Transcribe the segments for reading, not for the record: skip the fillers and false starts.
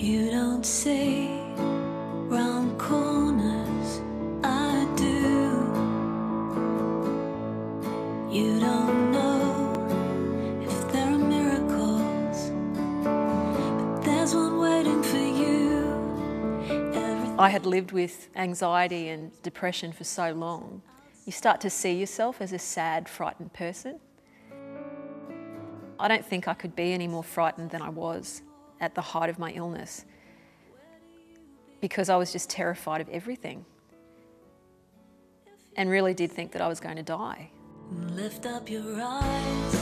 You don't see round corners, I do. You don't know if there are miracles, but there's one waiting for you. I had lived with anxiety and depression for so long. You start to see yourself as a sad, frightened person. I don't think I could be any more frightened than I was at the height of my illness, because I was just terrified of everything and really did think that I was going to die. Lift up your eyes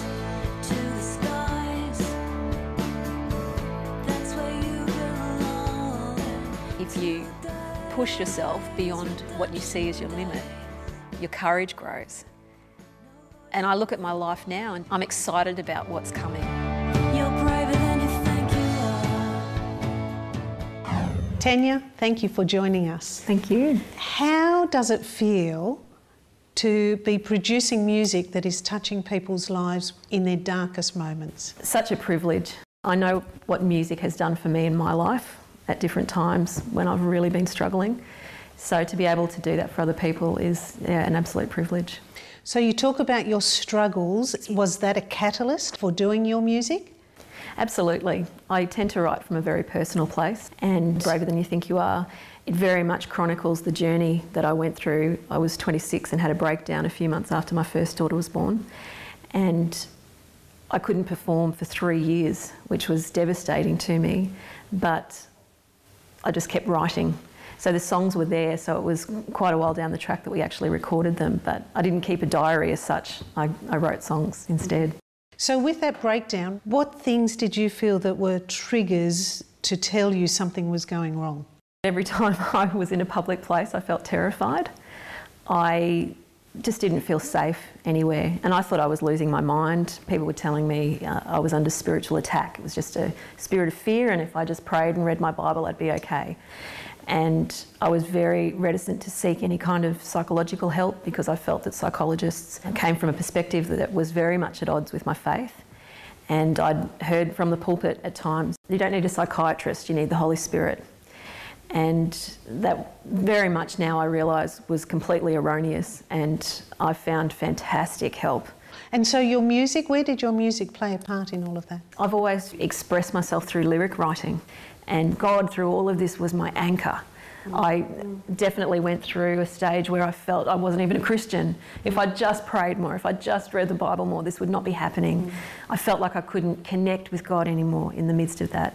to the skies. That's where you belong. If you push yourself beyond what you see as your limit, your courage grows. And I look at my life now and I'm excited about what's coming. You're braver than you think you are. Tanya, thank you for joining us. Thank you. How does it feel to be producing music that is touching people's lives in their darkest moments? Such a privilege. I know what music has done for me in my life at different times when I've really been struggling. So to be able to do that for other people is an absolute privilege. So you talk about your struggles. Was that a catalyst for doing your music? Absolutely. I tend to write from a very personal place, and Braver Than You Think You Are, it very much chronicles the journey that I went through. I was 26 and had a breakdown a few months after my first daughter was born, and I couldn't perform for 3 years, which was devastating to me, but I just kept writing. So the songs were there, so it was quite a while down the track that we actually recorded them, but I didn't keep a diary as such. I wrote songs instead. So with that breakdown, what things did you feel that were triggers to tell you something was going wrong? Every time I was in a public place, I felt terrified. I just didn't feel safe anywhere, and I thought I was losing my mind. People were telling me I was under spiritual attack. It was just a spirit of fear, and if I just prayed and read my Bible, I'd be okay. And I was very reticent to seek any kind of psychological help because I felt that psychologists came from a perspective that was very much at odds with my faith. And I'd heard from the pulpit at times, you don't need a psychiatrist, you need the Holy Spirit. And that very much now I realise was completely erroneous, and I found fantastic help. And so your music, where did your music play a part in all of that? I've always expressed myself through lyric writing, and God through all of this was my anchor. I definitely went through a stage where I felt I wasn't even a Christian. If I just prayed more, if I just read the Bible more, this would not be happening. I felt like I couldn't connect with God anymore in the midst of that.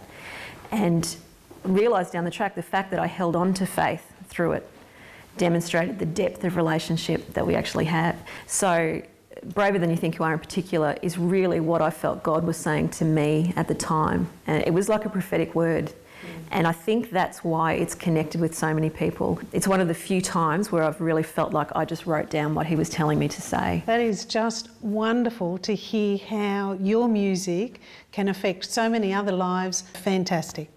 And realised down the track the fact that I held on to faith through it demonstrated the depth of relationship that we actually have. So Braver Than You Think You Are in particular is really what I felt God was saying to me at the time. And it was like a prophetic word. And I think that's why it's connected with so many people. It's one of the few times where I've really felt like I just wrote down what he was telling me to say. That is just wonderful to hear how your music can affect so many other lives. Fantastic.